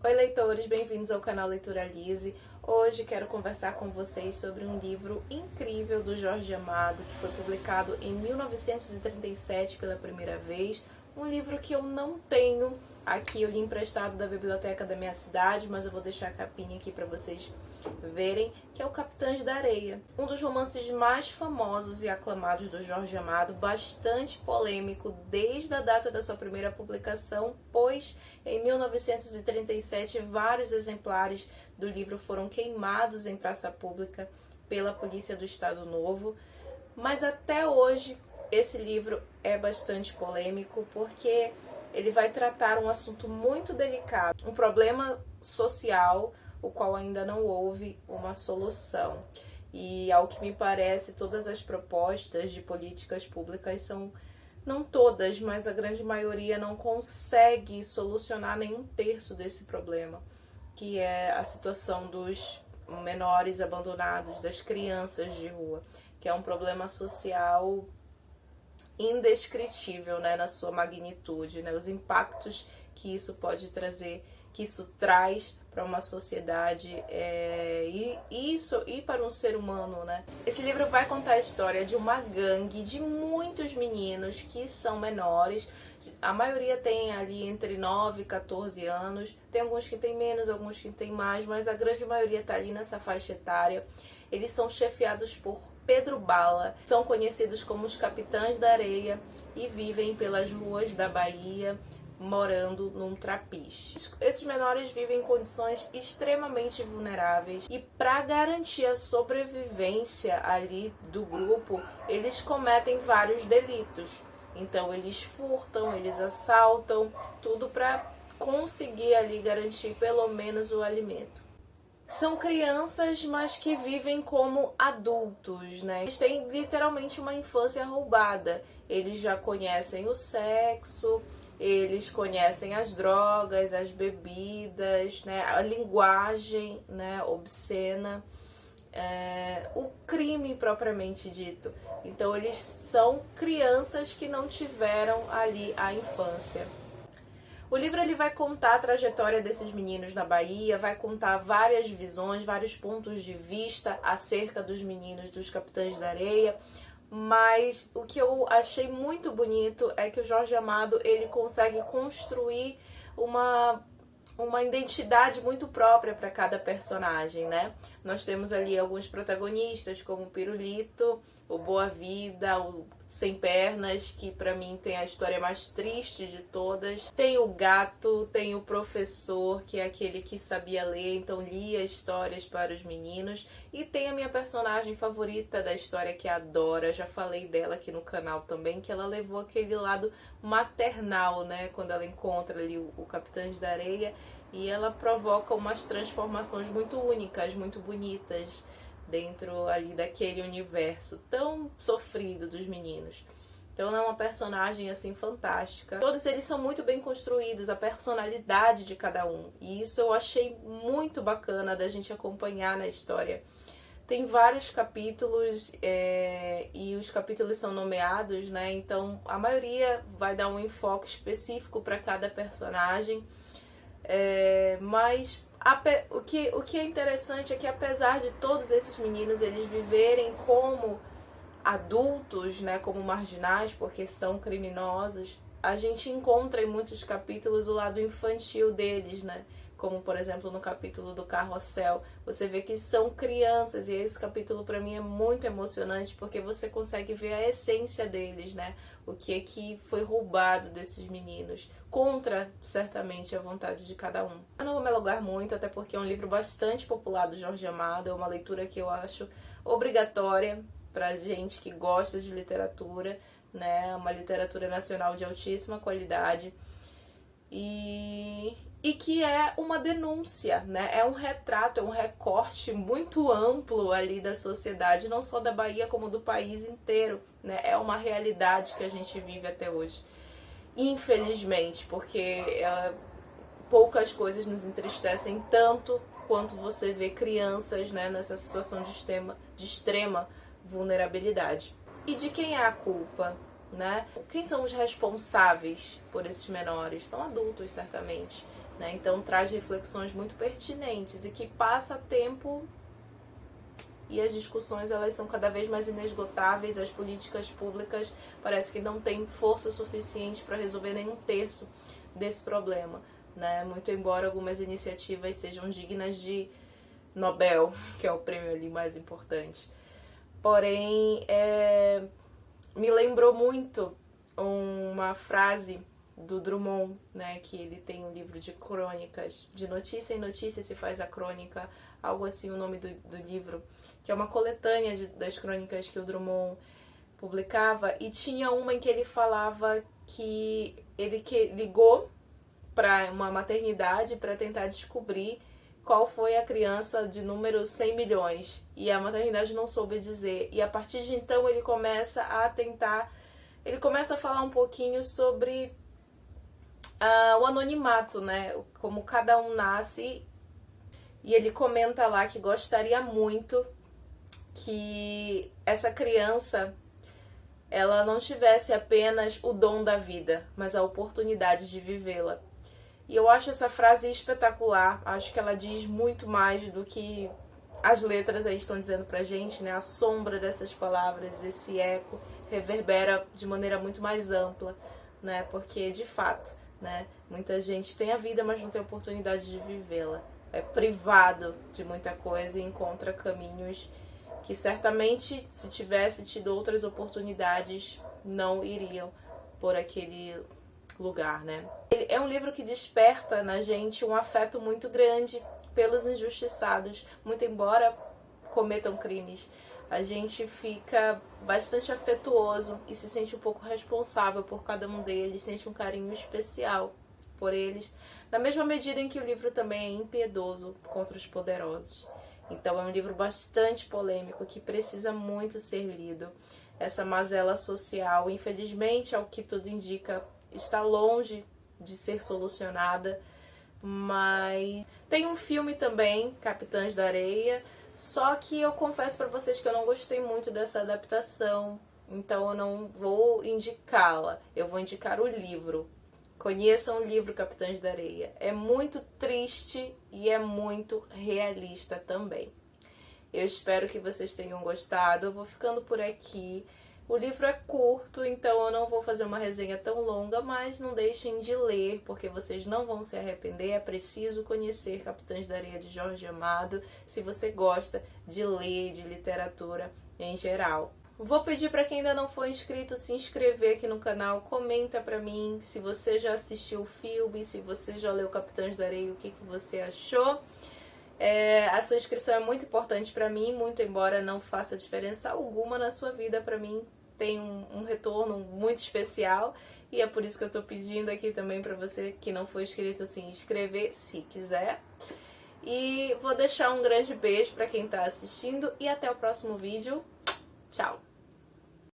Oi, leitores, bem-vindos ao canal Leitura Lise. Hoje quero conversar com vocês sobre um livro incrível do Jorge Amado, que foi publicado em 1937 pela primeira vez. Um livro que eu não tenho aqui, eu li emprestado da biblioteca da minha cidade, mas eu vou deixar a capinha aqui para vocês verem, que é o Capitães da Areia. Um dos romances mais famosos e aclamados do Jorge Amado, bastante polêmico desde a data da sua primeira publicação, pois em 1937 vários exemplares do livro foram queimados em praça pública pela Polícia do Estado Novo. Mas até hoje esse livro é bastante polêmico porque ele vai tratar um assunto muito delicado, um problema social, o qual ainda não houve uma solução. E, ao que me parece, todas as propostas de políticas públicas são, não todas, mas a grande maioria não consegue solucionar nem um terço desse problema, que é a situação dos menores abandonados, das crianças de rua, que é um problema social indescritível, né, na sua magnitude, né, os impactos que isso pode trazer, que isso traz para uma sociedade e para um ser humano, né? Esse livro vai contar a história de uma gangue de muitos meninos que são menores. A maioria tem ali entre 9 e 14 anos. Tem alguns que tem menos, alguns que tem mais, mas a grande maioria está ali nessa faixa etária. Eles são chefiados por Pedro Bala, são conhecidos como os Capitães da Areia e vivem pelas ruas da Bahia, morando num trapiche. Esses menores vivem em condições extremamente vulneráveis e, para garantir a sobrevivência ali do grupo, eles cometem vários delitos. Então eles furtam, eles assaltam, tudo para conseguir ali garantir pelo menos o alimento. São crianças, mas que vivem como adultos, né? Eles têm literalmente uma infância roubada. Eles já conhecem o sexo, eles conhecem as drogas, as bebidas, né? A linguagem, né, obscena, o crime propriamente dito. Então eles são crianças que não tiveram ali a infância. O livro ele vai contar a trajetória desses meninos na Bahia, vai contar várias visões, vários pontos de vista acerca dos meninos dos Capitães da Areia, mas o que eu achei muito bonito é que o Jorge Amado ele consegue construir uma identidade muito própria para cada personagem, né? Nós temos ali alguns protagonistas, como o Pirulito, o Boa Vida, o Sem Pernas, que para mim tem a história mais triste de todas. Tem o Gato, tem o Professor, que é aquele que sabia ler, então lia histórias para os meninos. E tem a minha personagem favorita da história, que é a Dora. Já falei dela aqui no canal também, que ela levou aquele lado maternal, né? Quando ela encontra ali o Capitães da Areia, e ela provoca umas transformações muito únicas, muito bonitas, dentro ali daquele universo tão sofrido dos meninos. Então é uma personagem assim fantástica. Todos eles são muito bem construídos, a personalidade de cada um. E isso eu achei muito bacana da gente acompanhar na história. Tem vários capítulos e os capítulos são nomeados, né? Então a maioria vai dar um enfoque específico para cada personagem. Mas o que é interessante é que, apesar de todos esses meninos eles viverem como adultos, né, como marginais, porque são criminosos, a gente encontra em muitos capítulos o lado infantil deles, né? Como, por exemplo, no capítulo do Carrossel, você vê que são crianças, e esse capítulo para mim é muito emocionante, porque você consegue ver a essência deles, né? O que é que foi roubado desses meninos, contra, certamente, a vontade de cada um. Eu não vou me alongar muito, até porque é um livro bastante popular do Jorge Amado, é uma leitura que eu acho obrigatória pra gente que gosta de literatura, né? Uma literatura nacional de altíssima qualidade. E que é uma denúncia, né? É um retrato, é um recorte muito amplo ali da sociedade, não só da Bahia, como do país inteiro, né? É uma realidade que a gente vive até hoje. Infelizmente, porque poucas coisas nos entristecem tanto quanto você vê crianças, né, nessa situação de extrema vulnerabilidade. E de quem é a culpa, né? Quem são os responsáveis por esses menores? São adultos, certamente. né? Então traz reflexões muito pertinentes e que passa tempo e as discussões elas são cada vez mais inesgotáveis, as políticas públicas parece que não têm força suficiente para resolver nenhum terço desse problema, né? Muito embora algumas iniciativas sejam dignas de Nobel, que é o prêmio ali mais importante. Porém, me lembrou muito uma frase do Drummond, né, que ele tem um livro de crônicas, de notícia em notícia se faz a crônica, algo assim o nome do livro, que é uma coletânea das crônicas que o Drummond publicava, e tinha uma em que ele falava que ele ligou para uma maternidade para tentar descobrir qual foi a criança de número 100 milhões, e a maternidade não soube dizer, e a partir de então ele começa a falar um pouquinho sobre o anonimato, né? Como cada um nasce. E ele comenta lá que gostaria muito que essa criança ela não tivesse apenas o dom da vida, mas a oportunidade de vivê-la. E eu acho essa frase espetacular. Acho que ela diz muito mais do que as letras aí estão dizendo pra gente, né? A sombra dessas palavras, esse eco, reverbera de maneira muito mais ampla, né? Porque, de fato, né? Muita gente tem a vida, mas não tem a oportunidade de vivê-la. É privado de muita coisa e encontra caminhos que certamente, se tivesse tido outras oportunidades, não iriam por aquele lugar, né? É um livro que desperta na gente um afeto muito grande pelos injustiçados, muito embora cometam crimes. A gente fica bastante afetuoso e se sente um pouco responsável por cada um deles, sente um carinho especial por eles, na mesma medida em que o livro também é impiedoso contra os poderosos. Então é um livro bastante polêmico que precisa muito ser lido. Essa mazela social, infelizmente, ao que tudo indica, está longe de ser solucionada, mas tem um filme também, Capitães da Areia, só que eu confesso para vocês que eu não gostei muito dessa adaptação, então eu não vou indicá-la, eu vou indicar o livro. Conheçam o livro Capitães da Areia. É muito triste e é muito realista também. Eu espero que vocês tenham gostado. Eu vou ficando por aqui. O livro é curto, então eu não vou fazer uma resenha tão longa, mas não deixem de ler, porque vocês não vão se arrepender. É preciso conhecer Capitães da Areia de Jorge Amado, se você gosta de ler, de literatura em geral. Vou pedir para quem ainda não for inscrito se inscrever aqui no canal, comenta pra mim se você já assistiu o filme, se você já leu Capitães da Areia, o que você achou. A sua inscrição é muito importante pra mim, muito embora não faça diferença alguma na sua vida, pra mim tem um retorno muito especial e é por isso que eu tô pedindo aqui também pra você que não for inscrito se inscrever, se quiser. E vou deixar um grande beijo pra quem tá assistindo e até o próximo vídeo. Tchau!